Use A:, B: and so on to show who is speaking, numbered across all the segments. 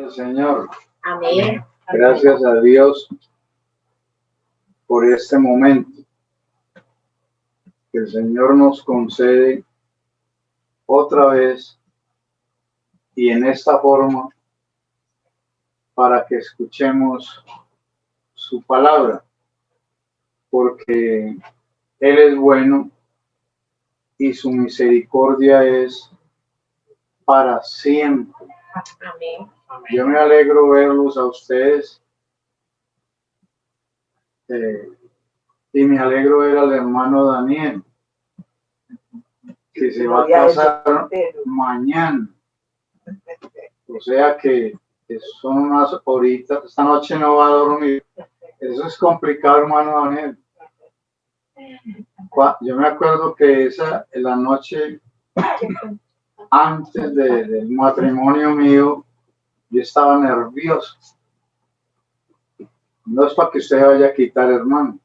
A: el Señor.
B: Amén.
A: Gracias a Dios por este momento que el Señor nos concede otra vez y en esta forma para que escuchemos su palabra, porque Él es bueno y su misericordia es para siempre.
B: Amén.
A: Yo me alegro verlos a ustedes y me alegro ver al hermano Daniel, que se va a casar mañana. O sea que son unas horitas, esta noche no va a dormir. Eso es complicado, hermano Daniel. Yo me acuerdo que la noche antes del matrimonio mío, yo estaba nervioso. No es para que usted vaya a quitar, hermano.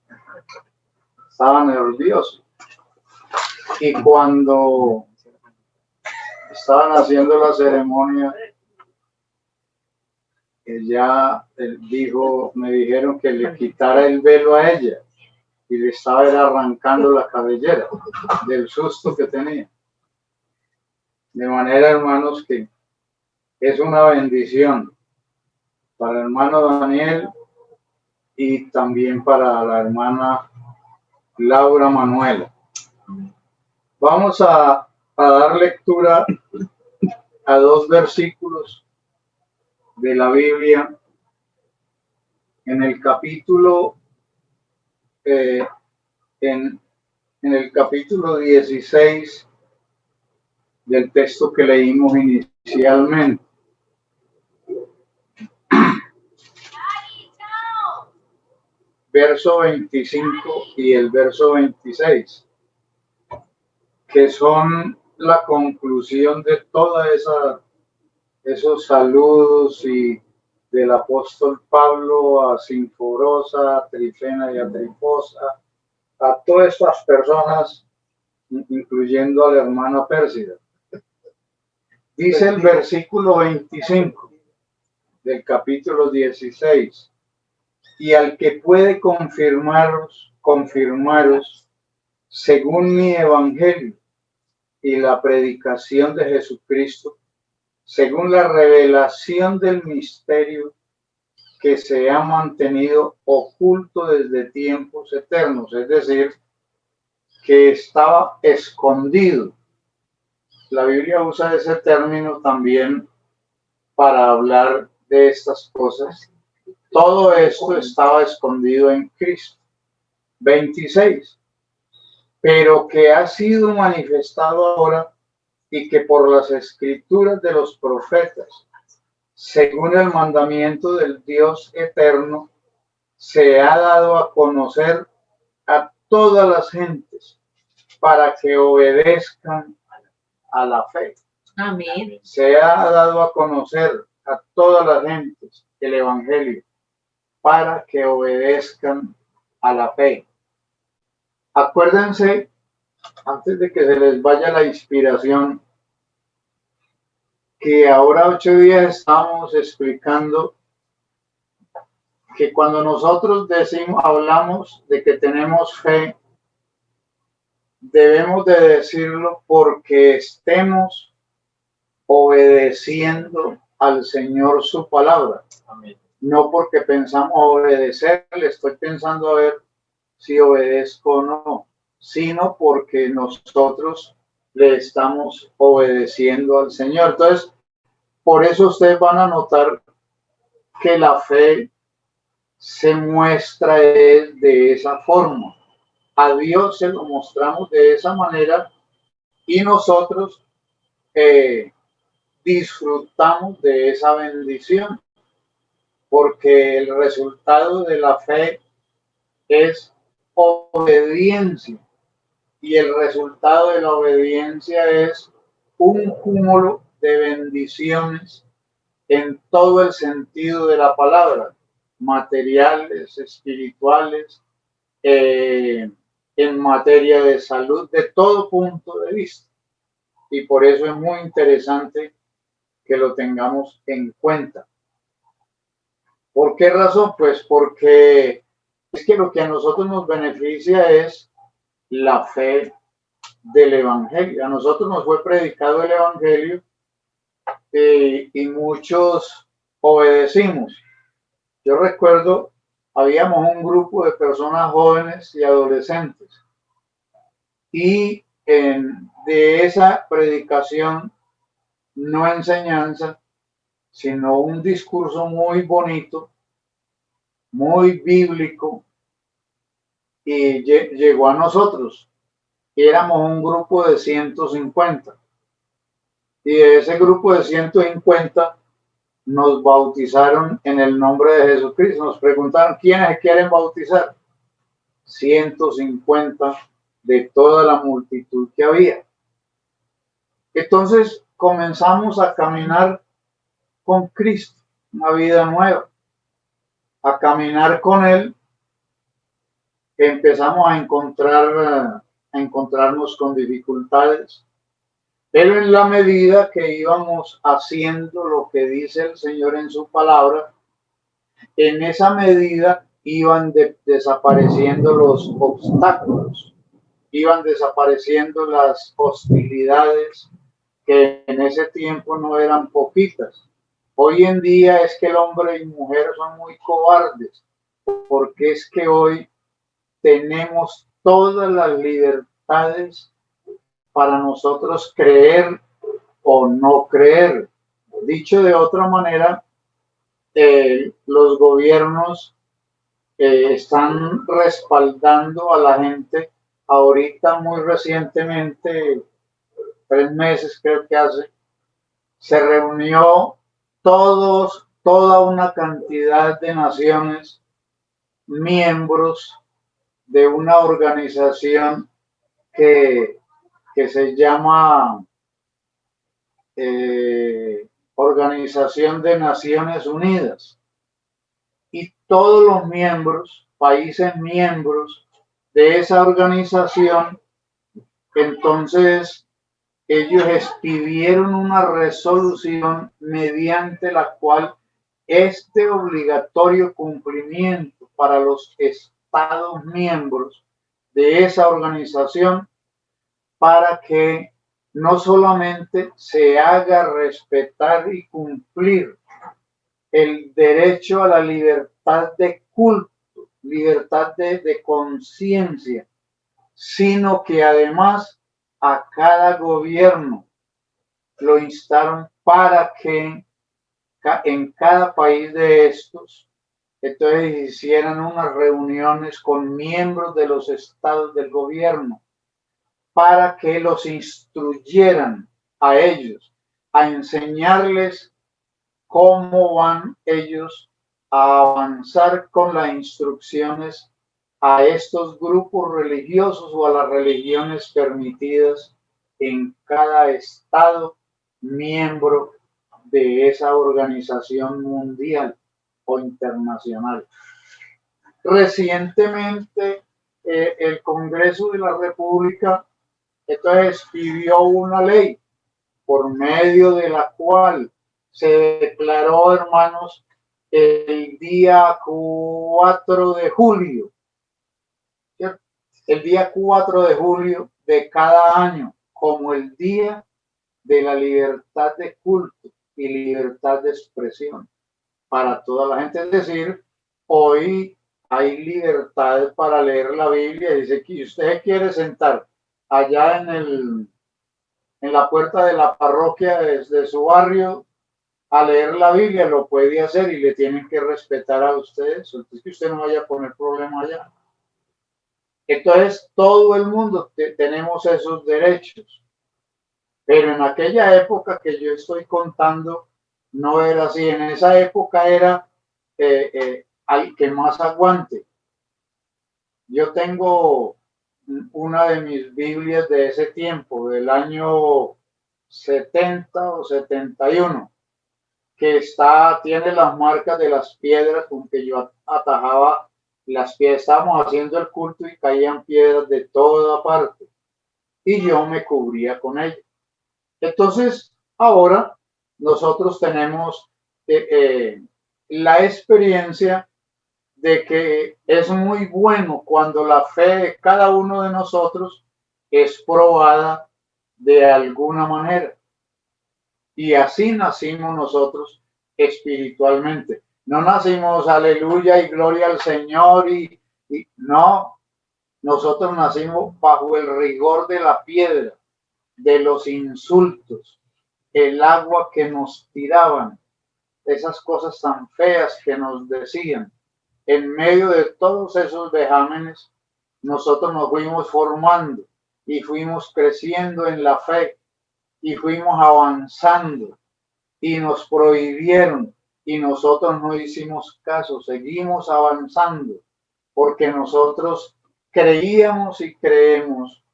A: Estaba nervioso. Y cuando estaban haciendo la ceremonia, me dijeron que le quitara el velo a ella y le estaba arrancando la cabellera del susto que tenía. De manera, hermanos, que es una bendición para el hermano Daniel y también para la hermana Laura Manuela. Vamos a dar lectura a dos versículos de la Biblia en el capítulo en el capítulo 16 del texto que leímos inicialmente. Verso 25 y el verso 26, que son la conclusión de toda esos saludos y del apóstol Pablo a Sinforosa, a Trifena y a Trifosa, a todas estas personas, incluyendo a la hermana Pérsida. Dice el versículo 25 del capítulo 16, y al que puede confirmaros según mi evangelio y la predicación de Jesucristo, según la revelación del misterio que se ha mantenido oculto desde tiempos eternos, es decir, que estaba escondido. La Biblia usa ese término también para hablar de estas cosas. Todo esto estaba escondido en Cristo. 26. Pero que ha sido manifestado ahora y que por las escrituras de los profetas, según el mandamiento del Dios eterno, se ha dado a conocer a todas las gentes para que obedezcan a la fe.
B: Amén.
A: Se ha dado a conocer a todas las gentes el evangelio para que obedezcan a la fe. Acuérdense, antes de que se les vaya la inspiración, que ahora 8 días estamos explicando que cuando nosotros hablamos de que tenemos fe, debemos de decirlo porque estemos obedeciendo al Señor su palabra. Amén. No porque pensamos obedecerle, estoy pensando a ver si obedezco o no, sino porque nosotros le estamos obedeciendo al Señor. Entonces, por eso ustedes van a notar que la fe se muestra de esa forma. A Dios se lo mostramos de esa manera y nosotros disfrutamos de esa bendición, porque el resultado de la fe es obediencia y el resultado de la obediencia es un cúmulo de bendiciones en todo el sentido de la palabra, materiales, espirituales, en materia de salud, de todo punto de vista. Y por eso es muy interesante que lo tengamos en cuenta. ¿Por qué razón? Pues porque es que lo que a nosotros nos beneficia es la fe del Evangelio. A nosotros nos fue predicado el Evangelio y muchos obedecimos. Yo recuerdo, habíamos un grupo de personas jóvenes y adolescentes y de esa predicación, no enseñanza, sino un discurso muy bonito, muy bíblico, y llegó a nosotros. Y éramos un grupo de 150. Y de ese grupo de 150 nos bautizaron en el nombre de Jesucristo. Nos preguntaron, ¿quiénes quieren bautizar? 150 de toda la multitud que había. Entonces comenzamos a caminar con Cristo, una vida nueva, a caminar con Él. Empezamos a encontrarnos con dificultades, pero en la medida que íbamos haciendo lo que dice el Señor en su palabra, en esa medida iban desapareciendo los obstáculos, iban desapareciendo las hostilidades, que en ese tiempo no eran poquitas. Hoy en día es que el hombre y mujer son muy cobardes, porque es que hoy tenemos todas las libertades para nosotros creer o no creer. Dicho de otra manera, los gobiernos están respaldando a la gente. Ahorita, muy recientemente, 3 meses creo que hace, se reunió toda una cantidad de naciones miembros de una organización que se llama Organización de Naciones Unidas. Y todos los miembros, países miembros de esa organización, entonces ellos expidieron una resolución mediante la cual este obligatorio cumplimiento para los Estados miembros de esa organización, para que no solamente se haga respetar y cumplir el derecho a la libertad de culto, libertad de conciencia, sino que además a cada gobierno lo instaron para que en cada país de estos, entonces hicieran unas reuniones con miembros de los estados del gobierno para que los instruyeran a ellos, a enseñarles cómo van ellos a avanzar con las instrucciones a estos grupos religiosos o a las religiones permitidas en cada estado miembro de esa organización mundial o internacional. Recientemente, el Congreso de la República entonces pidió una ley por medio de la cual se declaró, hermanos, el día 4 de julio, ¿cierto? El día 4 de julio de cada año como el día de la libertad de culto y libertad de expresión para toda la gente. Es decir, hoy hay libertad para leer la Biblia. Dice que usted quiere sentar allá en la puerta de la parroquia de su barrio a leer la Biblia, lo puede hacer y le tienen que respetar a ustedes. Entonces que usted no vaya a poner problema allá. Entonces todo el mundo tenemos esos derechos. Pero en aquella época que yo estoy contando, no era así. En esa época era al que más aguante. Yo tengo una de mis Biblias de ese tiempo, del año 70 o 71, que tiene las marcas de las piedras con que yo atajaba las piedras. Estábamos haciendo el culto y caían piedras de toda parte y yo me cubría con ellas. Entonces, ahora nosotros tenemos la experiencia de que es muy bueno cuando la fe de cada uno de nosotros es probada de alguna manera. Y así nacimos nosotros espiritualmente. No nacimos aleluya y gloria al Señor y no, nosotros nacimos bajo el rigor de la piedra, de los insultos, el agua que nos tiraban, esas cosas tan feas que nos decían. En medio de todos esos vejámenes, nosotros nos fuimos formando y fuimos creciendo en la fe y fuimos avanzando y nos prohibieron y nosotros no hicimos caso, seguimos avanzando porque nosotros creíamos y creemos,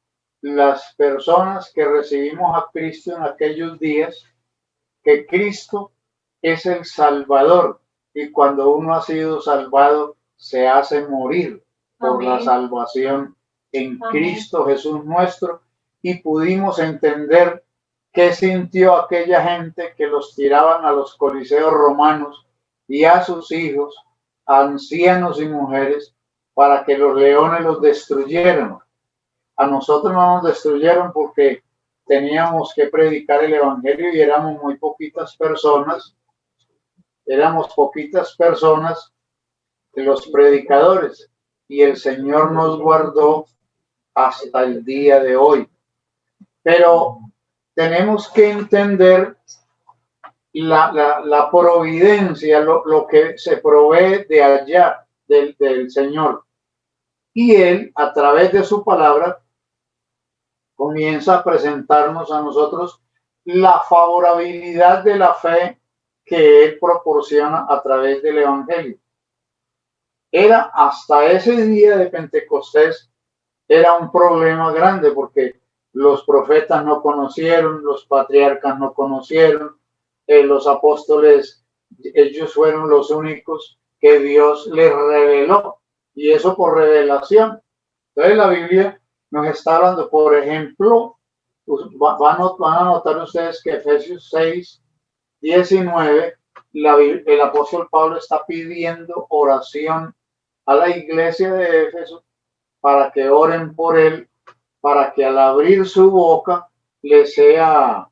A: las personas que recibimos a Cristo en aquellos días, que Cristo es el Salvador y cuando uno ha sido salvado se hace morir por la salvación en Cristo Jesús nuestro, y pudimos entender qué sintió aquella gente que los tiraban a los coliseos romanos y a sus hijos, ancianos y mujeres, para que los leones los destruyeran. A nosotros no nos destruyeron porque teníamos que predicar el evangelio y éramos poquitas personas los predicadores, y el Señor nos guardó hasta el día de hoy. Pero tenemos que entender la providencia, lo que se provee de allá, del Señor. Y Él, a través de su palabra, comienza a presentarnos a nosotros la favorabilidad de la fe que Él proporciona a través del Evangelio. Era hasta ese día de Pentecostés, era un problema grande porque los profetas no conocieron, los patriarcas no conocieron, los apóstoles, ellos fueron los únicos que Dios les reveló, y eso por revelación. Entonces la Biblia nos está hablando, por ejemplo, van a notar ustedes que Efesios 6:19, el apóstol Pablo está pidiendo oración a la iglesia de Éfeso para que oren por él, para que al abrir su boca le sea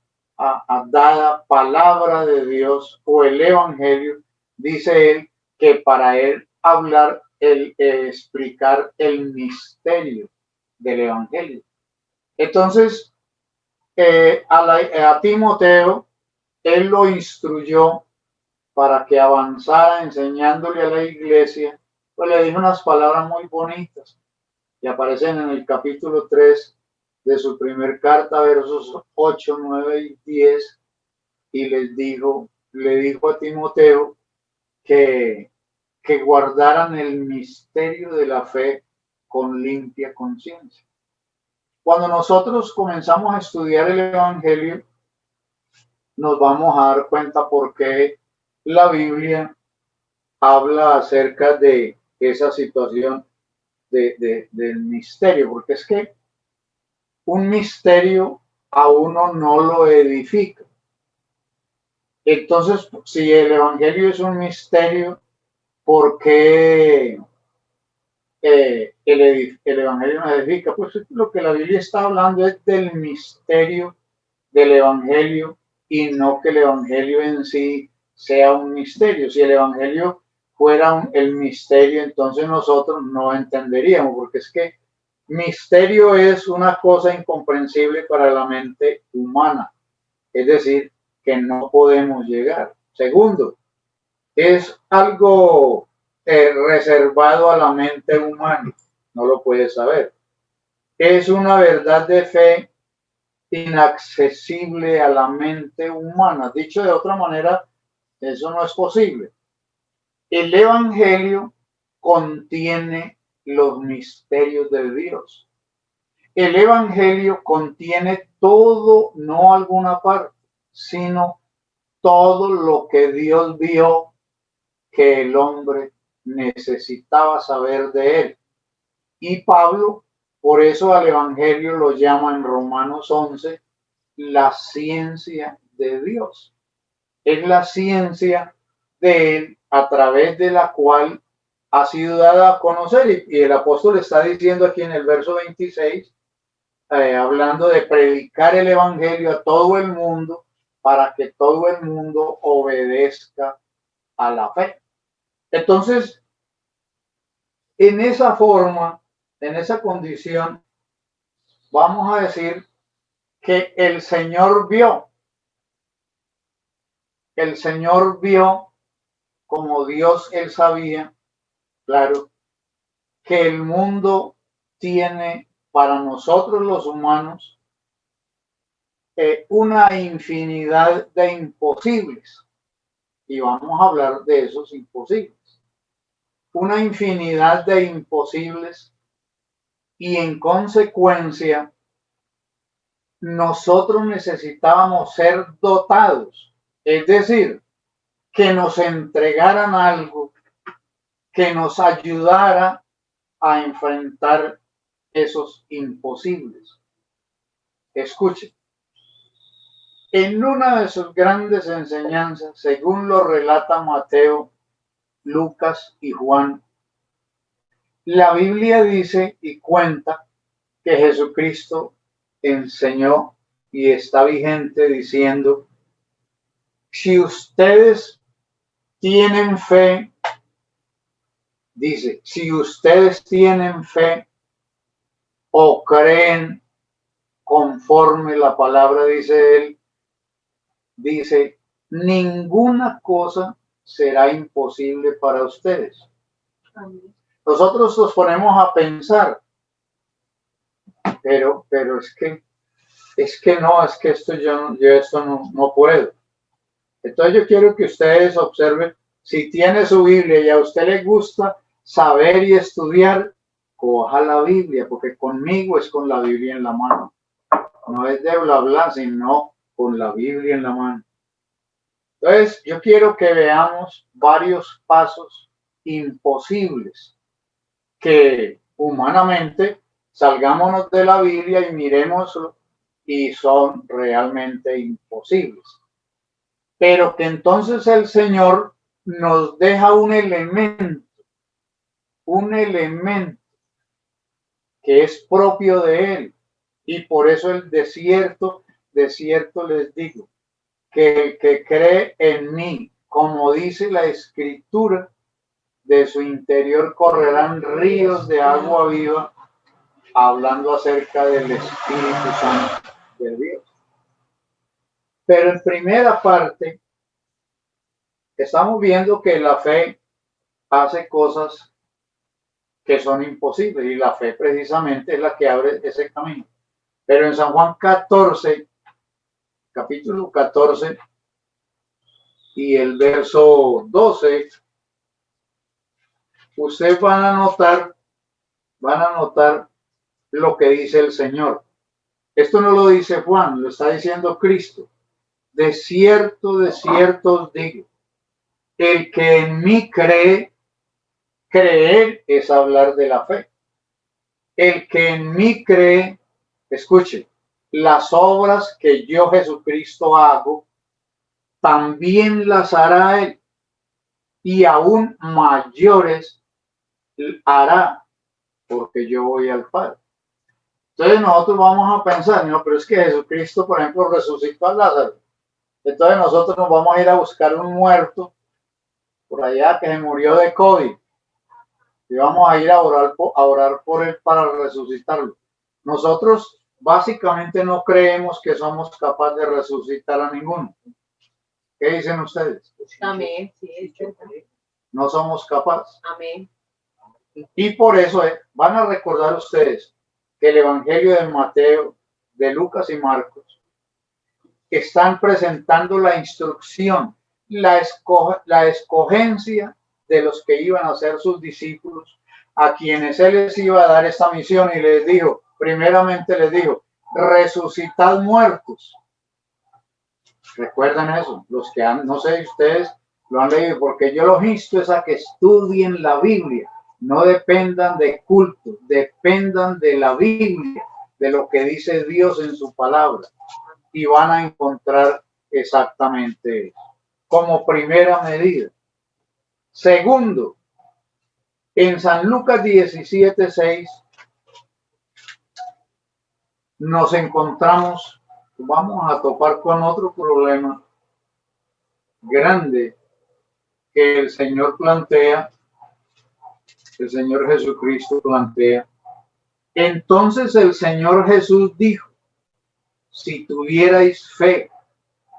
A: dada palabra de Dios o el evangelio. Dice él que para él hablar, explicar el misterio del evangelio. Entonces, a Timoteo, él lo instruyó para que avanzara enseñándole a la iglesia, pues le dijo unas palabras muy bonitas que aparecen en el capítulo 3 de su primer carta, versos 8, 9 y 10, y le dijo a Timoteo que guardaran el misterio de la fe con limpia conciencia. Cuando nosotros comenzamos a estudiar el Evangelio, nos vamos a dar cuenta por qué la Biblia habla acerca de esa situación del misterio, porque es que un misterio a uno no lo edifica. Entonces, si el Evangelio es un misterio, ¿por qué el Evangelio nos edifica? Pues lo que la Biblia está hablando es del misterio del Evangelio y no que el Evangelio en sí sea un misterio. Si el Evangelio fuera el misterio, entonces nosotros no entenderíamos, porque es que misterio es una cosa incomprensible para la mente humana, es decir, que no podemos llegar. Segundo, es algo reservado a la mente humana, no lo puede saber. Es una verdad de fe inaccesible a la mente humana. Dicho de otra manera, eso no es posible. El Evangelio contiene los misterios de Dios. El Evangelio contiene todo, no alguna parte, sino todo lo que Dios vio que el hombre necesitaba saber de él. Y Pablo, por eso al Evangelio lo llama en Romanos 11 la ciencia de Dios. Es la ciencia de él a través de la cual ha sido dada a conocer. Y el apóstol está diciendo aquí en el verso 26, hablando de predicar el evangelio a todo el mundo para que todo el mundo obedezca a la fe. Entonces, en esa forma, en esa condición, vamos a decir que el Señor vio, como Dios él sabía, claro, que el mundo tiene para nosotros los humanos una infinidad de imposibles. Y vamos a hablar de esos imposibles. Una infinidad de imposibles y en consecuencia nosotros necesitábamos ser dotados, es decir, que nos entregaran algo que nos ayudara a enfrentar esos imposibles. Escuchen, en una de sus grandes enseñanzas, según lo relata Mateo, Lucas y Juan, la Biblia dice y cuenta que Jesucristo enseñó y está vigente diciendo: si ustedes tienen fe, dice, si ustedes tienen fe o creen conforme la palabra dice él, dice, ninguna cosa será imposible para ustedes. Amén. Nosotros nos ponemos a pensar, pero es que esto yo esto no puedo. Entonces yo quiero que ustedes observen, si tiene su Biblia y a usted le gusta saber y estudiar, coja la Biblia, porque conmigo es con la Biblia en la mano. No es de bla bla, sino con la Biblia en la mano. Entonces yo quiero que veamos varios pasos imposibles que humanamente salgámonos de la Biblia y miremoslo y son realmente imposibles. Pero que entonces el Señor nos deja un elemento que es propio de Él. Y por eso el de cierto les digo, que el que cree en mí, como dice la Escritura, de su interior correrán ríos de agua viva, hablando acerca del Espíritu Santo de Dios. Pero en primera parte, estamos viendo que la fe hace cosas que son imposibles y la fe precisamente es la que abre ese camino. Pero en San Juan 14, capítulo 14 y el verso 12, ustedes van a notar lo que dice el Señor. Esto no lo dice Juan, lo está diciendo Cristo. De cierto os digo, el que en mí cree, creer es hablar de la fe. El que en mí cree, escuche, las obras que yo Jesucristo hago, también las hará él, y aún mayores hará, porque yo voy al Padre. Entonces nosotros vamos a pensar, no, pero es que Jesucristo, por ejemplo, resucitó a Lázaro. Entonces nosotros nos vamos a ir a buscar un muerto por allá que se murió de COVID y vamos a ir a orar por él para resucitarlo. Nosotros básicamente no creemos que somos capaces de resucitar a ninguno. ¿Qué dicen ustedes?
B: Amén. Sí,
A: no somos capaces.
B: Amén.
A: Y por eso van a recordar ustedes que el Evangelio de Mateo, de Lucas y Marcos están presentando la instrucción, la escogencia de los que iban a ser sus discípulos, a quienes él les iba a dar esta misión y les dijo, primeramente les dijo, resucitad muertos. ¿Recuerdan eso? Los que han, no sé si ustedes lo han leído, porque yo los insto es a que estudien la Biblia, no dependan de culto, dependan de la Biblia, de lo que dice Dios en su palabra, y van a encontrar exactamente eso, como primera medida. Segundo, en San Lucas 17:6 nos encontramos, vamos a topar con otro problema grande que el Señor plantea, el Señor Jesucristo plantea. Entonces el Señor Jesús dijo, si tuvierais fe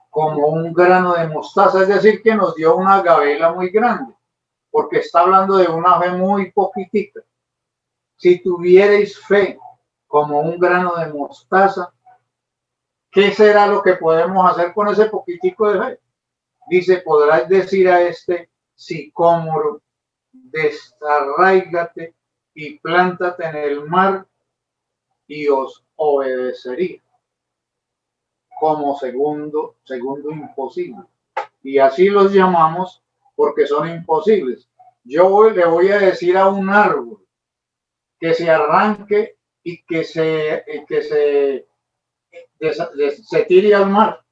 A: como un grano de mostaza, es decir, que nos dio una gabela muy grande, porque está hablando de una fe muy poquitica. Si tuvierais fe como un grano de mostaza, ¿qué será lo que podemos hacer con ese poquitico de fe? Dice, podrás decir a este sicómoro, desarraígate y plántate en el mar y os obedecería. Como segundo imposible. Y así los llamamos porque son imposibles. Yo le voy a decir a un árbol que se arranque y que se tire al mar.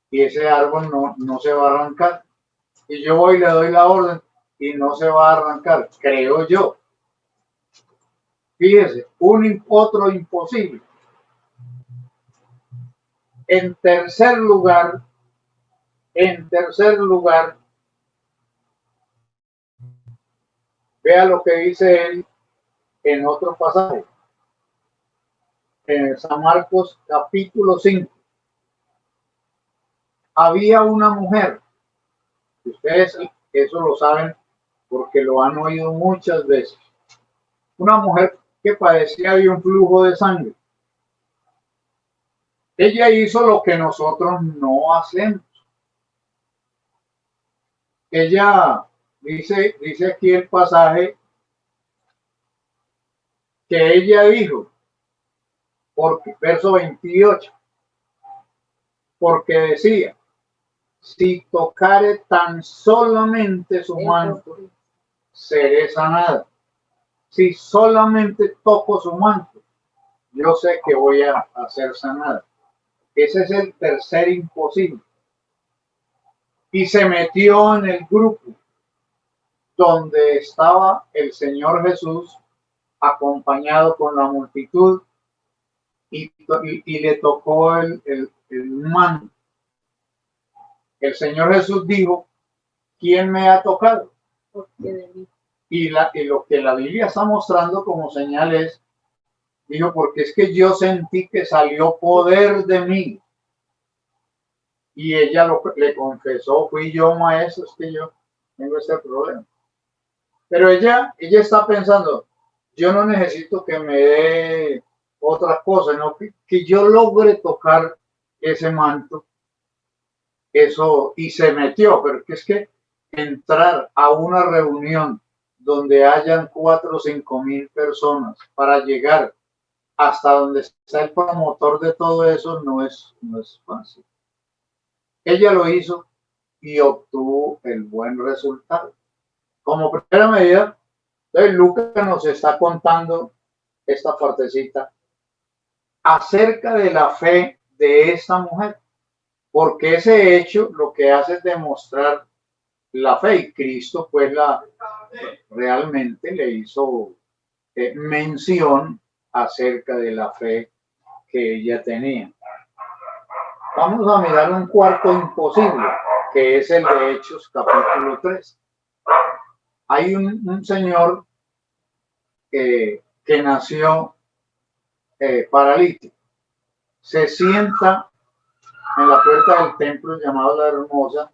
A: Y ese árbol no se va a arrancar. Y yo voy y le doy la orden y no se va a arrancar, creo yo. Fíjese, otro imposible. En tercer lugar, vea lo que dice él en otro pasaje, en San Marcos capítulo 5. Había una mujer, ustedes eso lo saben porque lo han oído muchas veces, una mujer que padecía de un flujo de sangre. Ella hizo lo que nosotros no hacemos. Ella dice aquí el pasaje que ella dijo, porque verso 28, porque decía, si tocare tan solamente su manto, seré sanada. Si solamente toco su manto, yo sé que voy a ser sanada. Ese es el tercer imposible. Y se metió en el grupo donde estaba el Señor Jesús acompañado con la multitud y le tocó el manto. El Señor Jesús dijo, ¿quién me ha tocado? Y lo que la Biblia está mostrando como señal es, dijo, porque es que yo sentí que salió poder de mí. Y ella le confesó, fui yo, maestro, es que yo tengo este problema. Pero ella está pensando, yo no necesito que me dé otra cosa, no que yo logre tocar ese manto. Eso, y se metió, pero es que entrar a una reunión donde hayan 4 o 5 mil personas para llegar hasta donde está el promotor de todo eso no es fácil. Ella lo hizo y obtuvo el buen resultado. Como primera medida, entonces Lucas nos está contando esta partecita acerca de la fe de esta mujer, porque ese hecho lo que hace es demostrar la fe, y Cristo pues realmente le hizo mención acerca de la fe que ella tenía. Vamos a mirar un cuarto imposible, que es el de Hechos capítulo 3. Hay un señor que nació paralítico. Se sienta en la puerta del templo llamado La Hermosa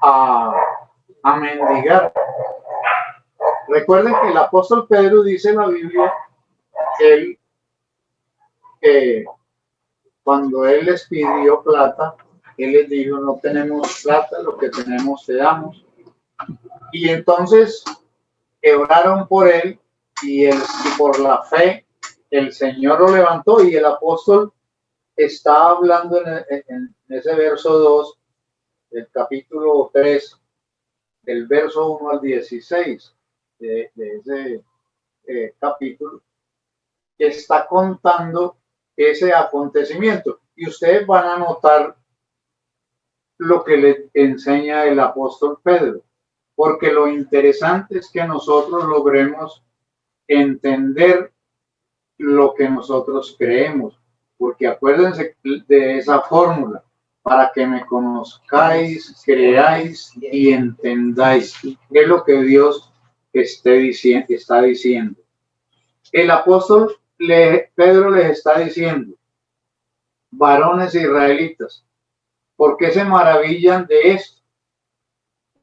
A: a mendigar. Recuerden que el apóstol Pedro dice en la Biblia que cuando él les pidió plata, él les dijo, no tenemos plata, lo que tenemos te damos. Y entonces oraron por él y por la fe el Señor lo levantó, y el apóstol está hablando en ese verso 2 del capítulo 3, del verso 1 al 16 de ese capítulo, que está contando ese acontecimiento. Y ustedes van a notar lo que le enseña el apóstol Pedro, porque lo interesante es que nosotros logremos entender lo que nosotros creemos, porque acuérdense de esa fórmula: para que me conozcáis, creáis y entendáis. Es lo que Dios está diciendo. El apóstol Pedro les está diciendo: varones israelitas, ¿por qué se maravillan de esto?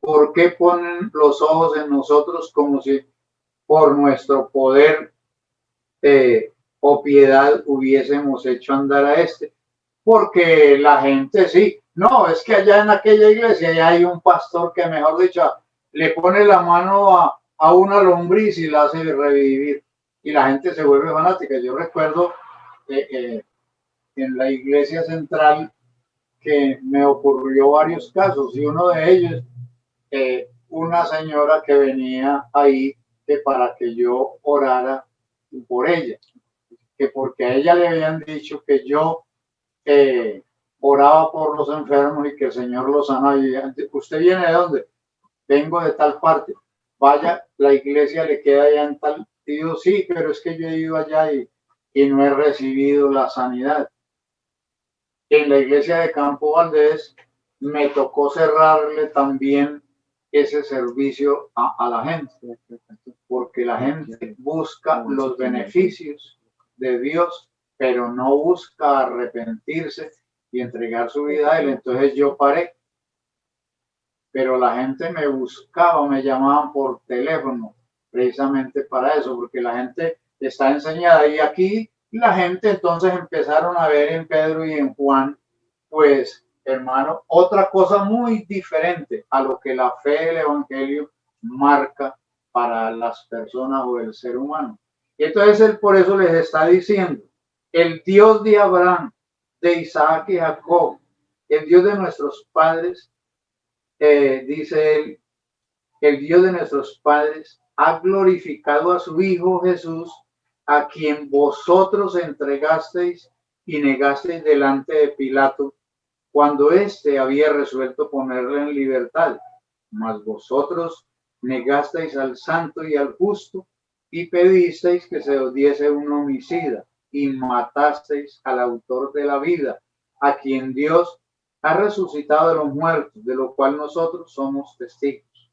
A: ¿Por qué ponen los ojos en nosotros como si por nuestro poder o piedad hubiésemos hecho andar a este? Porque la gente sí, no, es que allá en aquella iglesia ya hay un pastor que, mejor dicho, le pone la mano a una lombriz y la hace revivir, y la gente se vuelve fanática. Yo recuerdo en la iglesia central que me ocurrió varios casos, y uno de ellos, una señora que venía ahí para que yo orara por ella, que porque a ella le habían dicho que yo oraba por los enfermos y que el Señor los sana. Y ¿usted viene de dónde? Vengo de tal parte. Vaya, la iglesia le queda allá en tal. Y digo, sí, pero es que yo he ido allá y no he recibido la sanidad. En la iglesia de Campo Valdés me tocó cerrarle también ese servicio a la gente, porque la gente busca los beneficios de Dios, pero no busca arrepentirse y entregar su vida a Él. Entonces yo paré, pero la gente me buscaba, me llamaban por teléfono, precisamente para eso, porque la gente está enseñada. Y aquí la gente entonces empezaron a ver en Pedro y en Juan, pues, hermano, otra cosa muy diferente a lo que la fe del Evangelio marca para las personas o el ser humano. Y entonces él por eso les está diciendo: el Dios de Abraham, de Isaac y Jacob, el Dios de nuestros padres, dice él, el Dios de nuestros padres ha glorificado a su Hijo Jesús, a quien vosotros entregasteis y negasteis delante de Pilato, cuando éste había resuelto ponerle en libertad. Mas vosotros negasteis al santo y al justo y pedisteis que se os diese un homicida, y matasteis al autor de la vida, a quien Dios ha resucitado de los muertos, de lo cual nosotros somos testigos.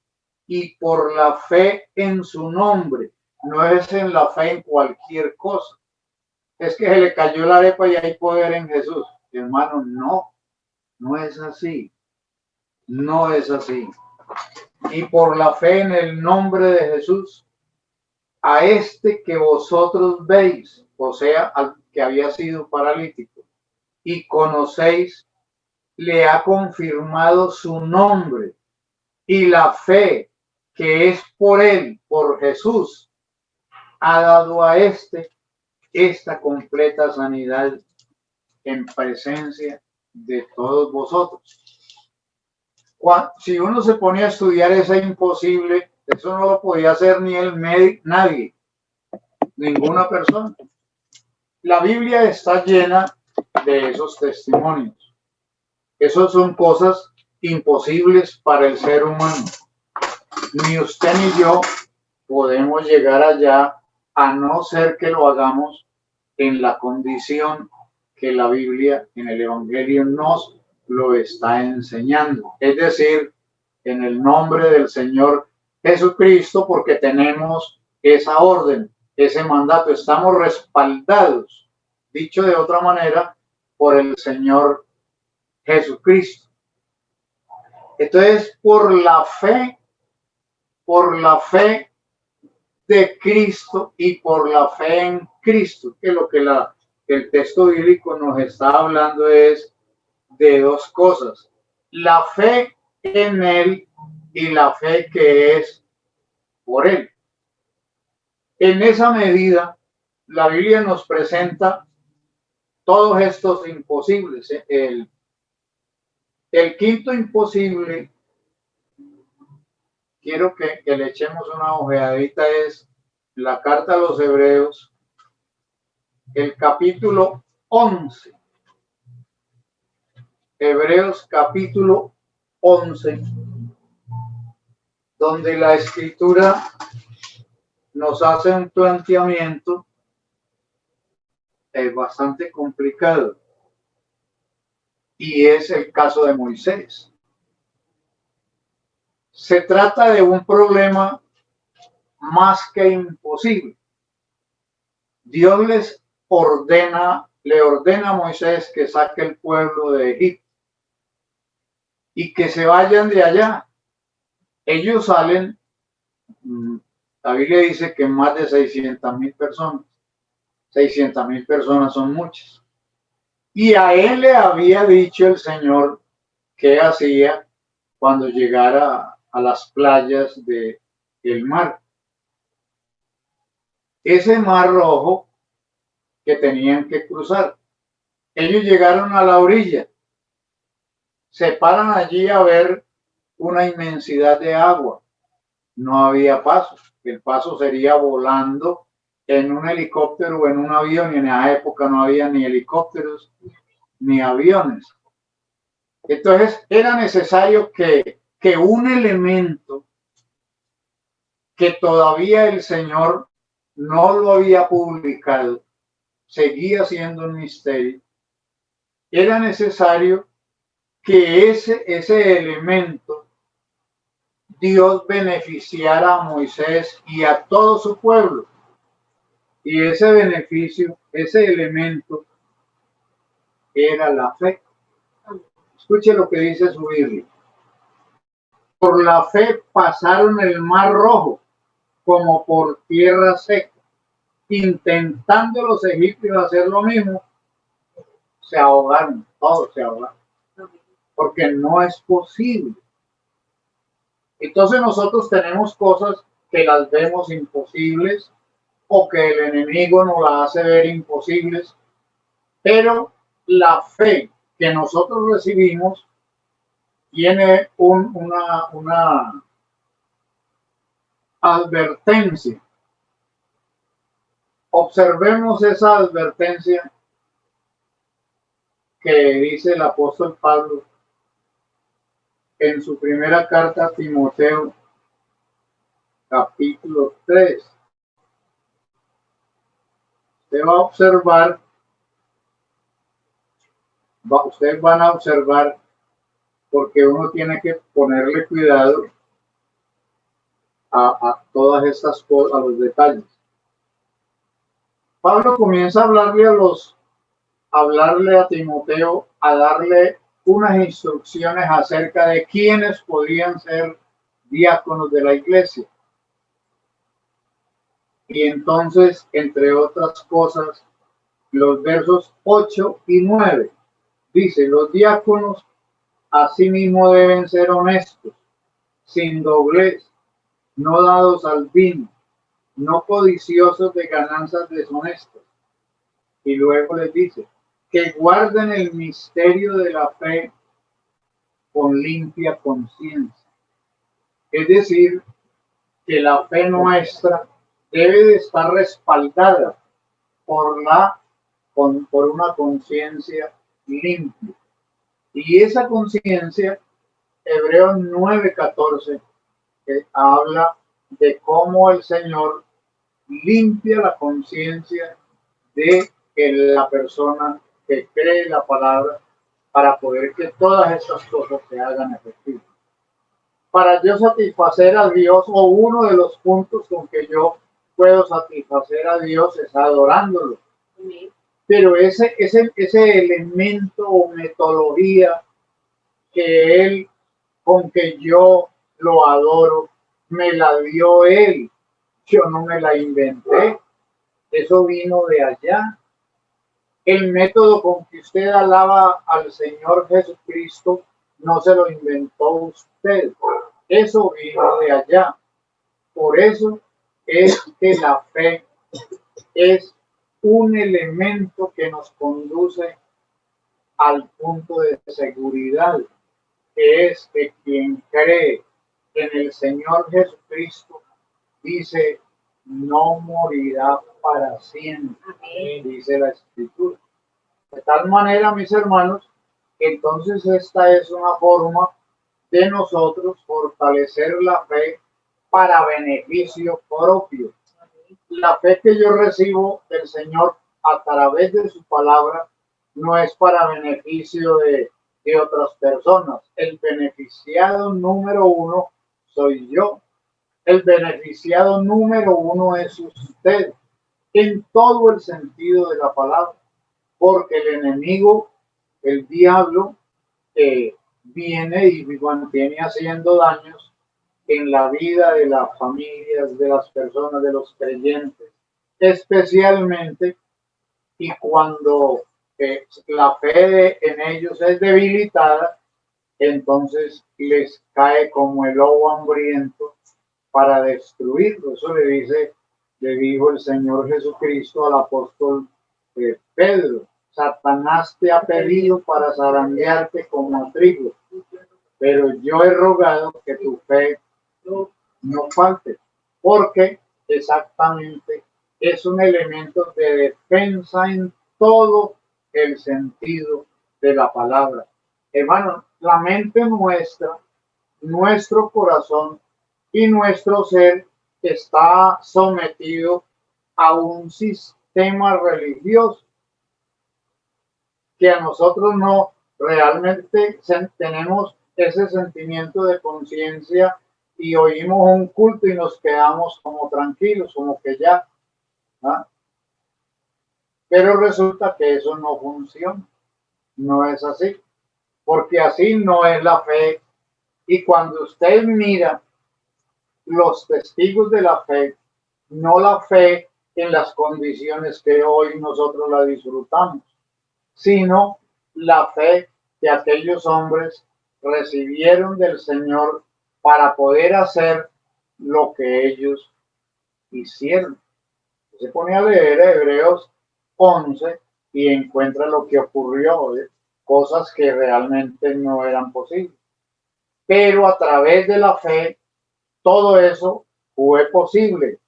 A: Y por la fe en su nombre, no es en la fe en cualquier cosa. Es que se le cayó la arepa y hay poder en Jesús. Hermano, no, no es así. No es así. Y por la fe en el nombre de Jesús, a este que vosotros veis, o sea, al que había sido paralítico, y conocéis, le ha confirmado su nombre, y la fe que es por él, por Jesús, ha dado a este esta completa sanidad en presencia de todos vosotros. Si uno se ponía a estudiar ese imposible, eso no lo podía hacer ni el médico, nadie, ninguna persona. La Biblia está llena de esos testimonios. Esos son cosas imposibles para el ser humano. Ni usted ni yo podemos llegar allá, a no ser que lo hagamos en la condición que la Biblia en el Evangelio nos lo está enseñando. Es decir, en el nombre del Señor Jesucristo, porque tenemos esa orden, ese mandato, estamos respaldados, dicho de otra manera, por el Señor Jesucristo. Entonces, por la fe de Cristo y por la fe en Cristo, que lo que el texto bíblico nos está hablando es de dos cosas: la fe en Él y la fe que es por Él. En esa medida, la Biblia nos presenta todos estos imposibles. El quinto imposible, quiero que le echemos una ojeadita, es la carta a los Hebreos, el capítulo 11. Hebreos capítulo 11, donde la Escritura nos hace un planteamiento bastante complicado, y es el caso de Moisés. Se trata de un problema más que imposible. Dios le ordena a Moisés que saque el pueblo de Egipto y que se vayan de allá. Ellos salen, la Biblia dice que más de 600,000 personas. 600,000 personas son muchas. Y a él le había dicho el Señor qué hacía cuando llegara a las playas del mar. Ese mar rojo que tenían que cruzar. Ellos llegaron a la orilla, se paran allí a ver una inmensidad de agua. No había paso. El paso sería volando en un helicóptero o en un avión, y en esa época no había ni helicópteros ni aviones. Entonces era necesario que un elemento que todavía el Señor no lo había publicado, seguía siendo un misterio, era necesario que ese elemento Dios beneficiara a Moisés y a todo su pueblo. Y ese beneficio, ese elemento, era la fe. Escuche lo que dice su Biblia. Por la fe pasaron el mar rojo como por tierra seca. Intentando los egipcios hacer lo mismo, se ahogaron, todos se ahogaron. Porque no es posible. Entonces nosotros tenemos cosas que las vemos imposibles o que el enemigo nos las hace ver imposibles, pero la fe que nosotros recibimos tiene una advertencia. Observemos esa advertencia que dice el apóstol Pablo en su primera carta a Timoteo, capítulo 3. Usted va a observar, ustedes van a observar, porque uno tiene que ponerle cuidado a todas estas cosas, a los detalles. Pablo comienza a hablarle a Timoteo, a darle unas instrucciones acerca de quiénes podrían ser diáconos de la iglesia. Y entonces, entre otras cosas, los versos 8 y 9 dice: los diáconos asimismo deben ser honestos, sin doblez, no dados al vino, no codiciosos de ganancias deshonestas. Y luego les dice que guarden el misterio de la fe con limpia conciencia. Es decir, que la fe nuestra debe de estar respaldada por una conciencia limpia. Y esa conciencia, Hebreos 9:14, habla de cómo el Señor limpia la conciencia de la persona que cree la palabra, para poder que todas estas cosas se hagan efectivas. Para yo satisfacer a Dios, o uno de los puntos con que yo puedo satisfacer a Dios, es adorándolo. Pero ese elemento o metodología con que yo lo adoro, me la dio Él. Yo no me la inventé. Eso vino de allá. El método con que usted alaba al Señor Jesucristo no se lo inventó usted. Eso vino de allá. Por eso es que la fe es un elemento que nos conduce al punto de seguridad, que es que quien cree en el Señor Jesucristo dice: no morirá para siempre. Amén. Dice la Escritura. De tal manera, mis hermanos, Entonces esta es una forma de nosotros fortalecer la fe para beneficio propio. La fe que yo recibo del Señor a través de su palabra no es para beneficio de otras personas. El beneficiado número uno soy yo. El beneficiado número uno es usted, en todo el sentido de la palabra, porque el enemigo, el diablo, viene y mantiene haciendo daños en la vida de las familias, de las personas, de los creyentes, especialmente y cuando la fe en ellos es debilitada, entonces les cae como el lobo hambriento para destruirlo. Eso le dijo el Señor Jesucristo al apóstol Pedro: Satanás te ha pedido para zarandearte como a trigo, pero yo he rogado que tu fe no falte, porque exactamente es un elemento de defensa en todo el sentido de la palabra. Hermano, la mente nuestra, nuestro corazón y nuestro ser está sometido a un sistema religioso que a nosotros no realmente tenemos ese sentimiento de conciencia y oímos un culto y nos quedamos como tranquilos, como que ya. ¿Ah? Pero resulta que eso no funciona, no es así, porque así no es la fe. Y cuando usted mira los testigos de la fe, no la fe en las condiciones que hoy nosotros la disfrutamos, sino la fe que aquellos hombres recibieron del Señor para poder hacer lo que ellos hicieron. Se pone a leer Hebreos 11 y encuentra lo que ocurrió, cosas que realmente no eran posibles. Pero a través de la fe, todo eso fue posible.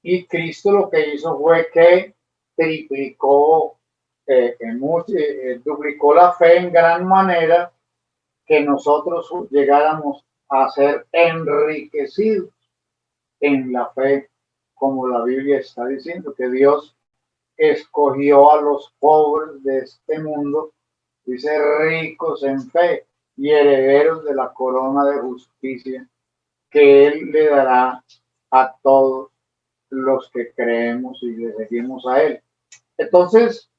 A: Y Cristo lo que hizo fue que triplicó, duplicó la fe en gran manera, que nosotros llegáramos a ser enriquecidos en la fe, como la Biblia está diciendo, que Dios escogió a los pobres de este mundo, dice, ricos en fe y herederos de la corona de justicia que Él le dará a todos los que creemos y le seguimos a Él. Entonces,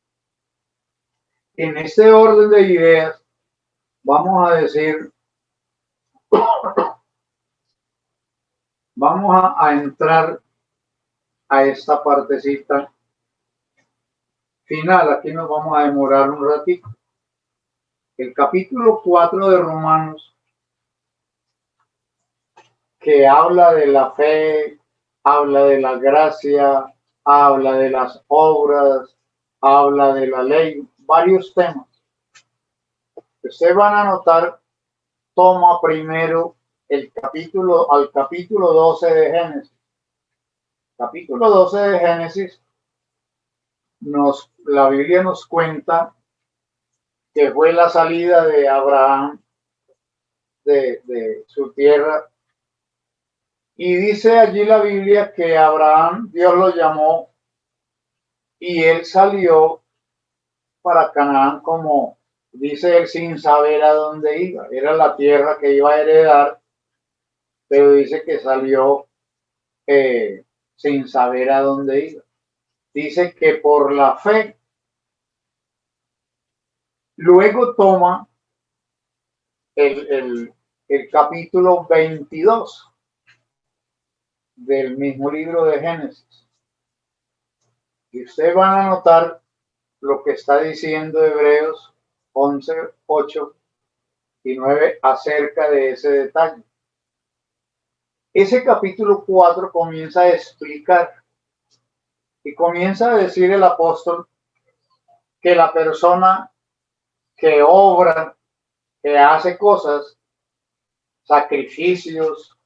A: en este orden de ideas, vamos a decir, vamos a entrar a esta partecita final. Aquí nos vamos a demorar un ratito. El capítulo 4 de Romanos, que habla de la fe, habla de la gracia, habla de las obras, habla de la ley, varios temas. Ustedes van a notar, toma primero al capítulo 12 de Génesis. Capítulo 12 de Génesis, la Biblia nos cuenta que fue la salida de Abraham de su tierra. Y dice allí la Biblia que Abraham, Dios lo llamó y él salió para Canaán, como dice él, sin saber a dónde iba. Era la tierra que iba a heredar, pero dice que salió sin saber a dónde iba. Dice que por la fe. Luego toma el capítulo 22 del mismo libro de Génesis. Y ustedes van a notar lo que está diciendo Hebreos 11, 8 y 9 acerca de ese detalle. Ese capítulo 4 comienza a explicar y comienza a decir el apóstol que la persona que obra, que hace cosas, sacrificios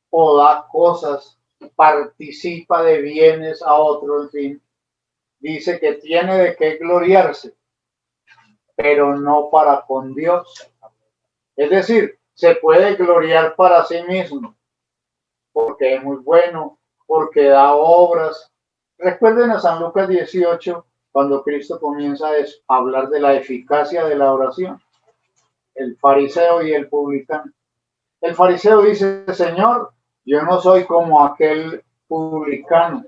A: o da cosas, participa de bienes a otro, en fin, dice que tiene de qué gloriarse. pero no para con Dios. Es decir, se puede gloriar para sí mismo, porque es muy bueno, porque da obras. Recuerden a San Lucas 18, cuando Cristo comienza a hablar de la eficacia de la oración, el fariseo y el publicano. El fariseo dice, Señor, yo no soy como aquel publicano.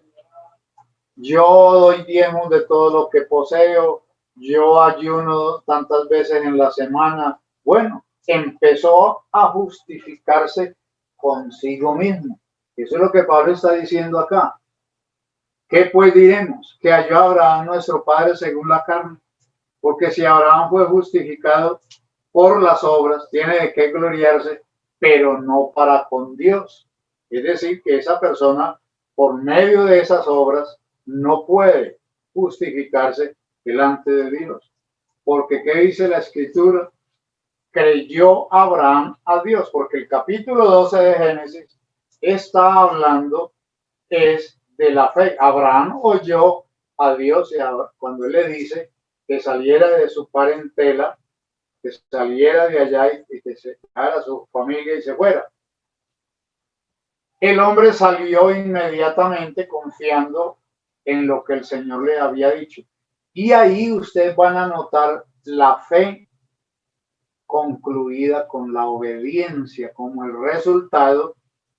A: Yo doy diezmos de todo lo que poseo, yo ayuno tantas veces en la semana. Bueno, empezó a justificarse consigo mismo. Eso es lo que Pablo está diciendo acá. ¿Qué pues diremos? Que halló a Abraham nuestro padre según la carne. Porque si Abraham fue justificado por las obras, tiene de qué gloriarse, pero no para con Dios. Es decir, que esa persona, por medio de esas obras, no puede justificarse delante de Dios. Porque ¿qué dice la Escritura? Creyó Abraham a Dios, porque el capítulo 12 de Génesis está hablando es de la fe. Abraham oyó a Dios cuando él le dice que saliera de su parentela, que saliera de allá y que se dejara a su familia y se fuera. El hombre salió inmediatamente confiando en lo que el Señor le había dicho. Y ahí ustedes van a notar la fe concluida con la obediencia como el resultado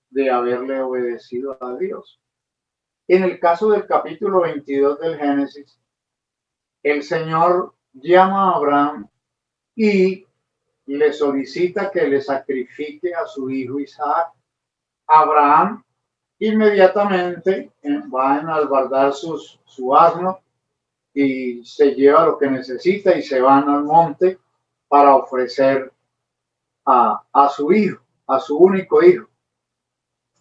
A: de haberle obedecido a Dios. En el caso del capítulo 22 del Génesis, el Señor llama a Abraham y le solicita que le sacrifique a su hijo Isaac. Abraham inmediatamente va a enalbardar su asno y se lleva lo que necesita y se van al monte para ofrecer a su hijo, a su único hijo.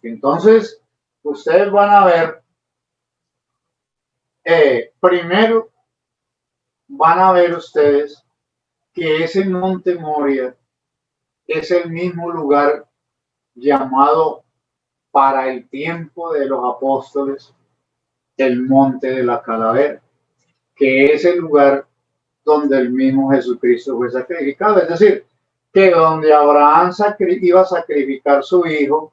A: Entonces, ustedes van a ver, primero van a ver ustedes que ese monte Moria es el mismo lugar llamado para el tiempo de los apóstoles el monte de la calavera, que es el lugar donde el mismo Jesucristo fue sacrificado. Es decir, que donde Abraham iba a sacrificar su hijo,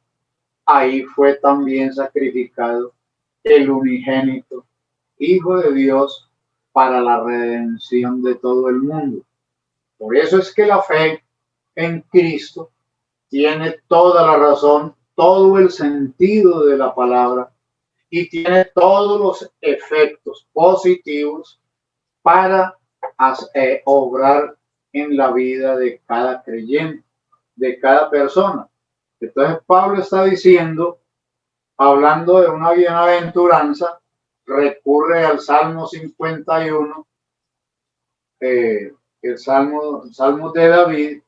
A: ahí fue también sacrificado el unigénito, Hijo de Dios, para la redención de todo el mundo. Por eso es que la fe en Cristo tiene toda la razón, todo el sentido de la palabra y tiene todos los efectos positivos para obrar en la vida de cada creyente, de cada persona. Entonces Pablo está diciendo, hablando de una bienaventuranza, recurre al Salmo 51, el Salmo de David,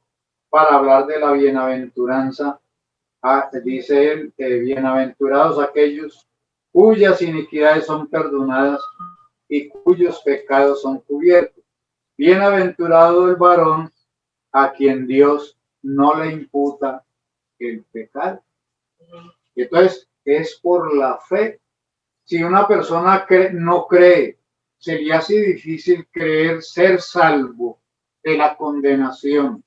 A: para hablar de la bienaventuranza. Dice él, bienaventurados aquellos cuyas iniquidades son perdonadas y cuyos pecados son cubiertos. Bienaventurado el varón a quien Dios no le imputa el pecado. Entonces, es por la fe. Si una persona no cree, sería así difícil creer ser salvo de la condenación,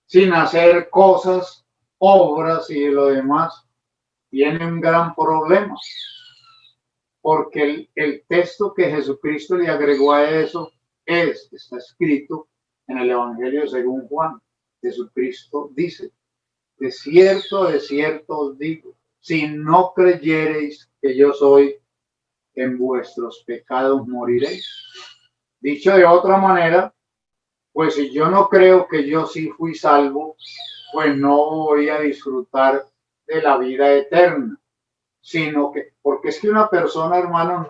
A: sin hacer cosas, obras y lo demás. Tiene un gran problema, porque el texto que Jesucristo le agregó a eso está escrito en el Evangelio según Juan. Jesucristo dice, de cierto os digo, si no creyereis que yo soy, en vuestros pecados moriréis. Dicho de otra manera, pues si yo no creo que yo sí fui salvo, pues no voy a disfrutar de la vida eterna, sino que, porque es que una persona, hermano,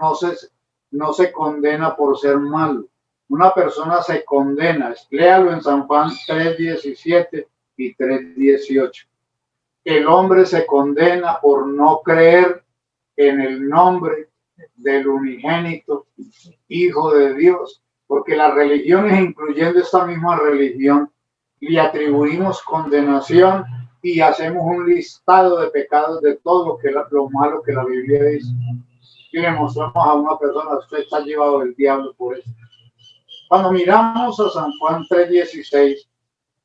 A: no se condena por ser malo. Una persona se condena, léalo en San Juan 3:17 y 3:18. El hombre se condena por no creer en el nombre del unigénito Hijo de Dios, porque las religiones, incluyendo esta misma religión, le atribuimos condenación y hacemos un listado de pecados de todo lo malo que la Biblia dice. Y le mostramos a una persona, usted está llevado del diablo por eso. Cuando miramos a San Juan 3:16,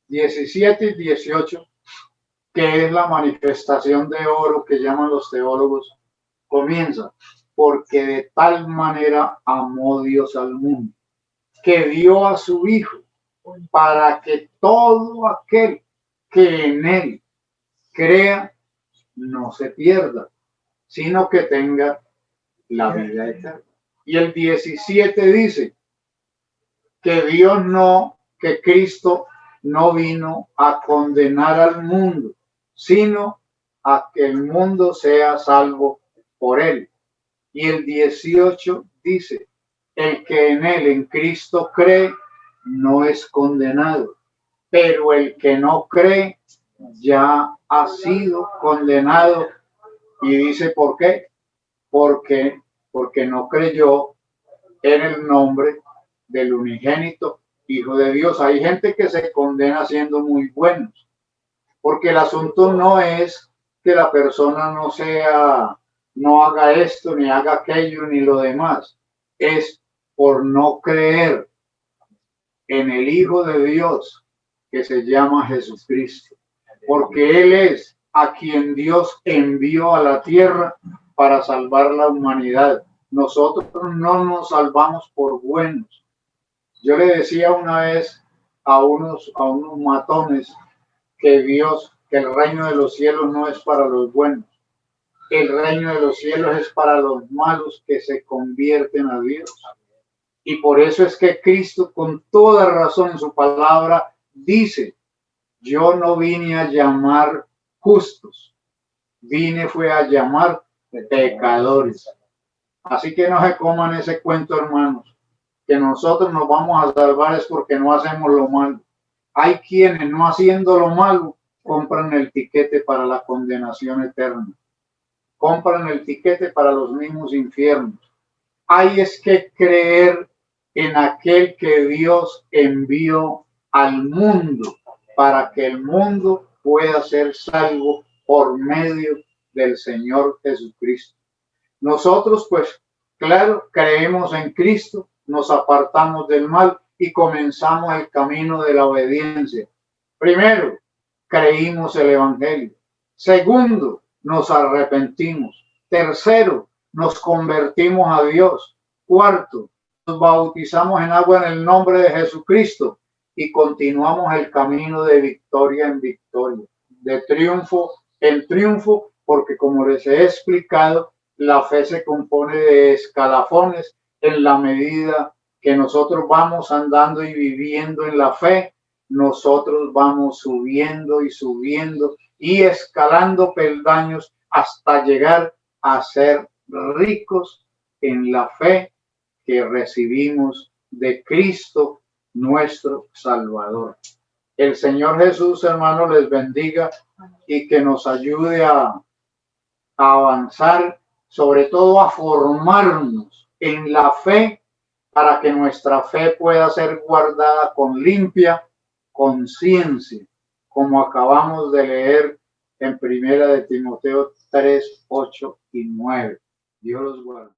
A: 17 y 18, que es la manifestación de oro que llaman los teólogos, comienza: porque de tal manera amó Dios al mundo, que dio a su Hijo, para que todo aquel que en él crea no se pierda, sino que tenga la vida eterna. Y el 17 dice que Cristo no vino a condenar al mundo, sino a que el mundo sea salvo por él. Y el 18 dice: el que en él, en Cristo, cree, no es condenado, pero el que no cree ya ha sido condenado. Y dice: ¿por qué? Porque no creyó en el nombre del unigénito Hijo de Dios. Hay gente que se condena siendo muy buenos, porque el asunto no es que la persona no haga esto, ni haga aquello, ni lo demás. Es por no creer en el Hijo de Dios, que se llama Jesucristo, porque Él es a quien Dios envió a la tierra para salvar la humanidad. Nosotros no nos salvamos por buenos. Yo le decía una vez a unos matones que el reino de los cielos no es para los buenos. El reino de los cielos es para los malos que se convierten a Dios. Y por eso es que Cristo, con toda razón en su palabra, dice: yo no vine a llamar justos, fue a llamar pecadores. Así que no se coman ese cuento, hermanos, que nosotros nos vamos a salvar es porque no hacemos lo malo. Hay quienes, no haciendo lo malo, compran el tiquete para la condenación eterna, compran el tiquete para los mismos infiernos. Hay es que creer en aquel que Dios envió al mundo para que el mundo pueda ser salvo por medio del Señor Jesucristo. Nosotros, pues, claro, creemos en Cristo, nos apartamos del mal y comenzamos el camino de la obediencia. Primero, creímos el Evangelio. Segundo, nos arrepentimos. Tercero, nos convertimos a Dios. Cuarto, nos bautizamos en agua en el nombre de Jesucristo y continuamos el camino de victoria en victoria, de triunfo en triunfo, porque como les he explicado, la fe se compone de escalafones. En la medida que nosotros vamos andando y viviendo en la fe, nosotros vamos subiendo y subiendo y escalando peldaños hasta llegar a ser ricos en la fe que recibimos de Cristo nuestro Salvador. El Señor Jesús, hermano, les bendiga y que nos ayude a avanzar, sobre todo a formarnos en la fe, para que nuestra fe pueda ser guardada con limpia conciencia, como acabamos de leer en 1 de Timoteo 3, 8 y 9. Dios los guarde.